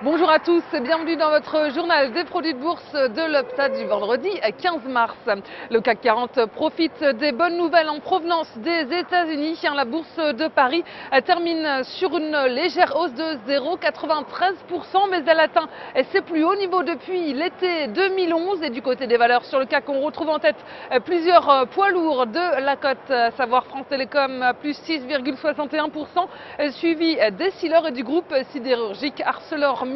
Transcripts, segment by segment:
Bonjour à tous et bienvenue dans votre journal des produits de bourse de l'UPSA du vendredi 15 mars. Le CAC 40 profite des bonnes nouvelles en provenance des États-Unis. La bourse de Paris termine sur une légère hausse de 0,93%, mais elle atteint ses plus hauts niveaux depuis l'été 2011. Et du côté des valeurs sur le CAC, on retrouve en tête plusieurs poids lourds de la cote, à savoir France Télécom plus 6,61%, suivi des Sciller et du groupe sidérurgique ArcelorMittal.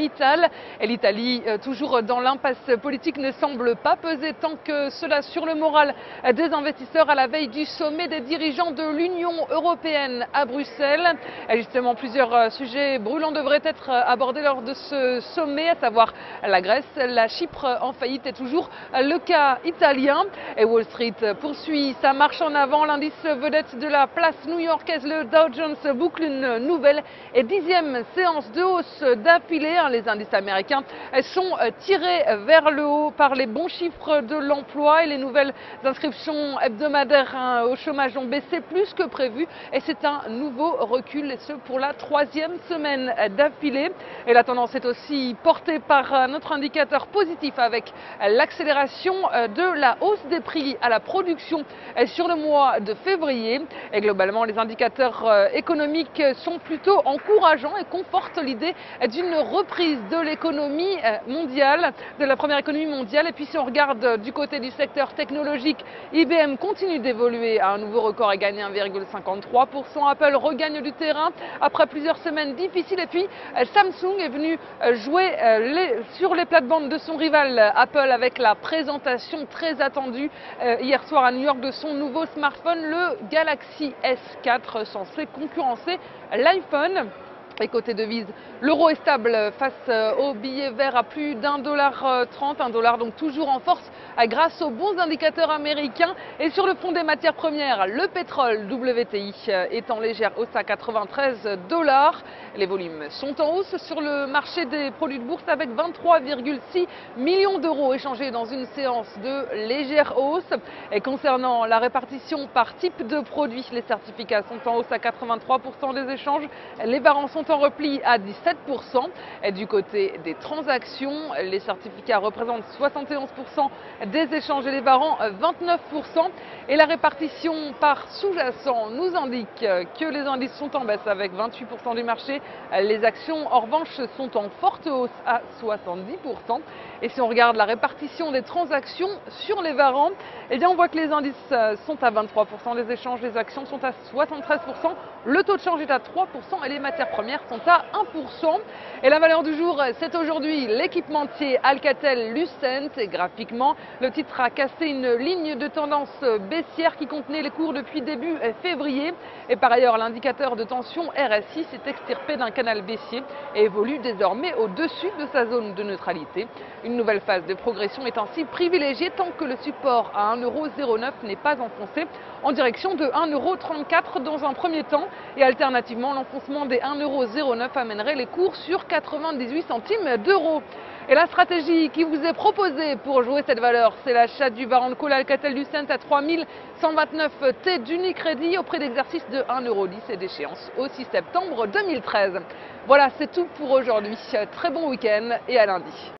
Et l'Italie, toujours dans l'impasse politique, ne semble pas peser tant que cela sur le moral des investisseurs à la veille du sommet des dirigeants de l'Union européenne à Bruxelles. Et justement, plusieurs sujets brûlants devraient être abordés lors de ce sommet, à savoir la Grèce, la Chypre en faillite et toujours le cas italien. Et Wall Street poursuit sa marche en avant. L'indice vedette de la place new-yorkaise, le Dow Jones, boucle une nouvelle et 10e séance de hausse d'affilée. Les indices américains sont tirés vers le haut par les bons chiffres de l'emploi et les nouvelles inscriptions hebdomadaires au chômage ont baissé plus que prévu. Et c'est un nouveau recul, et ce pour la 3e semaine d'affilée. Et la tendance est aussi portée par notre indicateur positif avec l'accélération de la hausse des prix à la production sur le mois de février. Et globalement, les indicateurs économiques sont plutôt encourageants et confortent l'idée d'une reprise de l'économie mondiale, de la première économie mondiale. Et puis si on regarde du côté du secteur technologique, IBM continue d'évoluer à un nouveau record et gagne 1,53%. Apple regagne du terrain après plusieurs semaines difficiles. Et puis Samsung est venu jouer sur les plates-bandes de son rival Apple avec la présentation très attendue hier soir à New York de son nouveau smartphone, le Galaxy S4, censé concurrencer l'iPhone. Et côté devise, l'euro est stable face au billet vert à plus d'1,30 $, $1 donc toujours en force grâce aux bons indicateurs américains. Et sur le fond des matières premières, le pétrole WTI est en légère hausse à 93 $. Les volumes sont en hausse sur le marché des produits de bourse avec 23,6 millions d'euros échangés dans une séance de légère hausse. Et concernant la répartition par type de produit, les certificats sont en hausse à 83% des échanges, les varants sont en repli à 17%. Et du côté des transactions, les certificats représentent 71% des échanges et les varants 29%. Et la répartition par sous-jacent nous indique que les indices sont en baisse avec 28% du marché. Les actions en revanche sont en forte hausse à 70%. Et si on regarde la répartition des transactions sur les varants, eh bien on voit que les indices sont à 23%, les échanges, les actions sont à 73%, le taux de change est à 3% et les matières premières sont à 1%. Et la valeur du jour, c'est aujourd'hui l'équipementier Alcatel-Lucent. Et graphiquement, le titre a cassé une ligne de tendance baissière qui contenait les cours depuis début février. Et par ailleurs, l'indicateur de tension RSI s'est extirpé d'un canal baissier et évolue désormais au-dessus de sa zone de neutralité. Une nouvelle phase de progression est ainsi privilégiée tant que le support à 1,09 € n'est pas enfoncé en direction de 1,34 € dans un premier temps. Et alternativement, l'enfoncement des 1,09 € amènerait les cours sur 98 centimes d'euros. Et la stratégie qui vous est proposée pour jouer cette valeur, c'est l'achat du Varan de call Alcatel-Lucent à 3129 T d'Unicredit au prix d'exercice de 1,10 € et d'échéance au 6 septembre 2013. Voilà, c'est tout pour aujourd'hui. Très bon week-end et à lundi.